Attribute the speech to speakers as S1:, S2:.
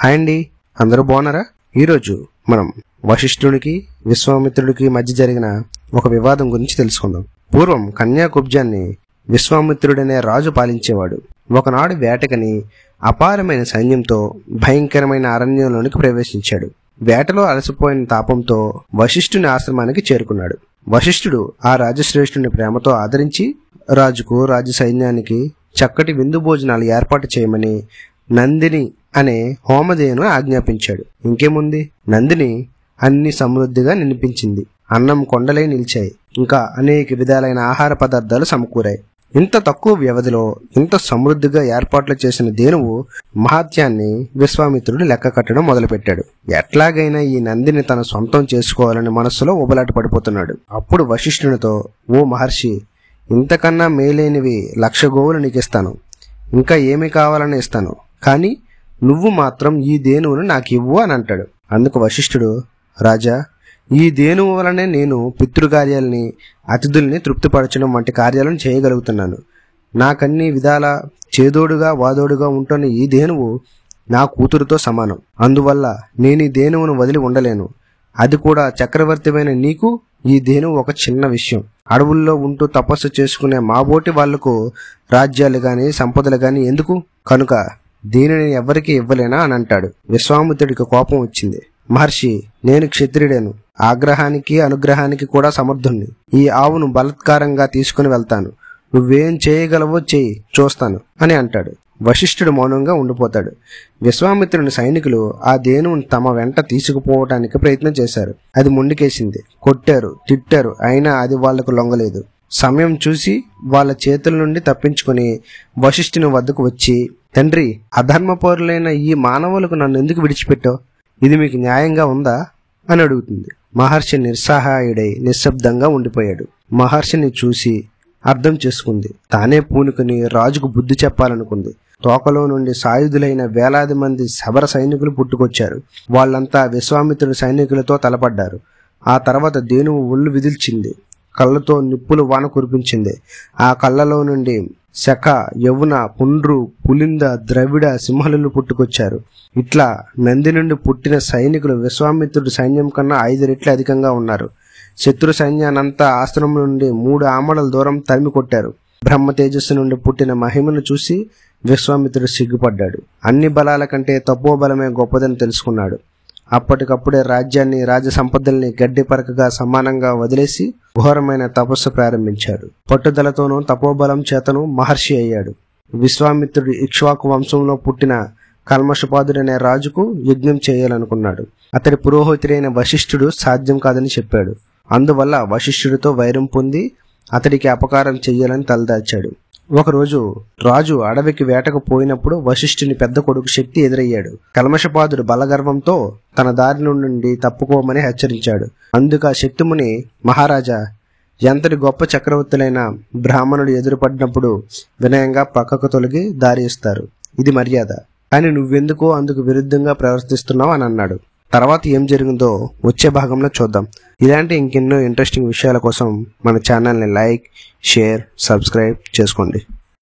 S1: Hi అండి, అందరూ బాగున్నారా? ఈరోజు మనం వశిష్ఠుడికి విశ్వామిత్రుడికి మధ్య జరిగిన ఒక వివాదం గురించి తెలుసుకుందాం. పూర్వం కన్యాకుబ్జాన్ని విశ్వామిత్రుడనే రాజు పాలించేవాడు. ఒకనాడు వేటకని అపారమైన సైన్యంతో భయంకరమైన అరణ్యంలోనికి ప్రవేశించాడు. వేటలో అలసిపోయిన తాపంతో వశిష్ఠుని ఆశ్రమానికి చేరుకున్నాడు. వశిష్ఠుడు ఆ రాజశ్రేష్ఠుని ప్రేమతో ఆదరించి రాజుకు రాజు సైన్యానికి చక్కటి విందు భోజనాలు ఏర్పాటు చేయమని నందిని అనే హోమధేను ఆజ్ఞాపించాడు. ఇంకేముంది, నందిని అన్ని సమృద్ధిగా నినిపించింది. అన్నం కొండలై నిలిచాయి. ఇంకా అనేక విధాలైన ఆహార పదార్థాలు సమకూరాయి. ఇంత తక్కువ వ్యవధిలో ఇంత సమృద్ధిగా ఏర్పాట్లు చేసిన ధేనువు మహాత్యాన్ని విశ్వామిత్రుడు లెక్క కట్టడం మొదలుపెట్టాడు. ఎట్లాగైనా ఈ నందిని తన సొంతం చేసుకోవాలని మనస్సులో ఉబలాట పడిపోతున్నాడు. అప్పుడు వశిష్ఠునితో, ఓ మహర్షి, ఇంతకన్నా మేలైనవి 1,00,000 గోవులు నీకిస్తాను, ఇంకా ఏమి కావాలని ఇస్తాను, కానీ నువ్వు మాత్రం ఈ ధేనువును నాకు ఇవ్వు అని అంటాడు. అందుకు వశిష్ఠుడు, రాజా, ఈ ధేనువు వలనే నేను పితృకార్యాలని అతిథుల్ని తృప్తిపరచడం వంటి కార్యాలను చేయగలుగుతున్నాను. నాకన్ని విధాల చేదోడుగా వాదోడుగా ఉంటున్న ఈ ధేనువు నా కూతురుతో సమానం. అందువల్ల నేను ఈ ధేనువును వదిలి ఉండలేను. అది కూడా చక్రవర్తివైన నీకు ఈ ధేనువు ఒక చిన్న విషయం. అడవుల్లో ఉంటూ తపస్సు చేసుకునే మాబోటి వాళ్లకు రాజ్యాలు గాని సంపదలు గాని ఎందుకు? కనుక దీనిని ఎవరికి ఇవ్వలేనా అని అంటాడు. విశ్వామిత్రుడికి కోపం వచ్చింది. మహర్షి, నేను క్షత్రియుడేను, ఆగ్రహానికి అనుగ్రహానికి కూడా సమర్థుణ్ణి. ఈ ఆవును బలత్కారంగా తీసుకుని వెళ్తాను. నువ్వేం చేయగలవో చేయి, చూస్తాను అని అంటాడు. వశిష్ఠుడు మౌనంగా ఉండిపోతాడు. విశ్వామిత్రుని సైనికులు ఆ ధేనువును తమ వెంట తీసుకుపోవటానికి ప్రయత్నం చేశారు. అది మొండికేసింది. కొట్టారు, తిట్టారు, అయినా అది వాళ్లకు లొంగలేదు. సమయం చూసి వాళ్ళ చేతుల నుండి తప్పించుకుని వశిష్ఠుని వద్దకు వచ్చి, తండ్రి, అధర్మపరులైన ఈ మానవులకు నన్ను ఎందుకు విడిచిపెట్టావు? ఇది మీకు న్యాయంగా ఉందా అని అడుగుతుంది. మహర్షి నిస్సహాయుడై నిశ్శబ్దంగా ఉండిపోయాడు. మహర్షిని చూసి అర్థం చేసుకుంది. తానే పూనుకుని రాజుకు బుద్ధి చెప్పాలనుకుంది. తోకలో నుండి సాయుధులైన వేలాది మంది శబర సైనికులు పుట్టుకొచ్చారు. వాళ్ళంతా విశ్వామిత్రుడి సైనికులతో తలపడ్డారు. ఆ తర్వాత ధేనువు ఒళ్ళు విదిల్చింది. కళ్ళతో నిప్పులు వాన కురిపించింది. ఆ కళ్ళలో నుండి శక, యవున, పుండ్రు, పులింద, ద్రవిడ, సింహలు పుట్టుకొచ్చారు. ఇట్లా నంది నుండి పుట్టిన సైనికులు విశ్వామిత్రుడి సైన్యం కన్నా 5 రెట్లు అధికంగా ఉన్నారు. శత్రు సైన్యానంతా ఆశ్రమం నుండి 3 ఆమడల దూరం తరిమి కొట్టారు. బ్రహ్మ తేజస్సు నుండి పుట్టిన మహిమను చూసి విశ్వామిత్రుడు సిగ్గుపడ్డాడు. అన్ని బలాల కంటే తపోబలమే గొప్పదని తెలుసుకున్నాడు. అప్పటికప్పుడే రాజ్యాన్ని, రాజ సంపదల్ని గడ్డి పరకగా సమానంగా వదిలేసి ఘోరమైన తపస్సు ప్రారంభించాడు. పట్టుదలతోనూ తపోబలం చేతను మహర్షి అయ్యాడు. విశ్వామిత్రుడు ఇక్ష్వాకు వంశంలో పుట్టిన కల్మషపాదుడనే రాజుకు యజ్ఞం చేయాలనుకున్నాడు. అతడి పురోహితుడైన వశిష్ఠుడు సాధ్యం కాదని చెప్పాడు. అందువల్ల వశిష్ఠుడితో వైరం పొంది అతడికి అపకారం చెయ్యాలని తలదాచాడు. ఒకరోజు రాజు అడవికి వేటకు పోయినప్పుడు వశిష్ఠుని పెద్ద కొడుకు శక్తి ఎదురయ్యాడు. కల్మషపాదుడు బలగర్వంతో తన దారి నుండి తప్పుకోమని హెచ్చరించాడు. అందుకు ఆ శక్తిముని, మహారాజా, ఎంతటి గొప్ప చక్రవర్తులైన బ్రాహ్మణుడు ఎదురుపడినప్పుడు వినయంగా పక్కకు తొలగి దారి ఇస్తారు. ఇది మర్యాద. కానీ నువ్వెందుకో అందుకు విరుద్ధంగా ప్రవర్తిస్తున్నావు అని అన్నాడు. తర్వాత ఏం జరిగిందో వచ్చే భాగంలో చూద్దాం. ఇలాంటి ఇంకెన్నో ఇంట్రెస్టింగ్ విషయాల కోసం మన ఛానల్ని లైక్, షేర్, సబ్స్క్రైబ్ చేసుకోండి.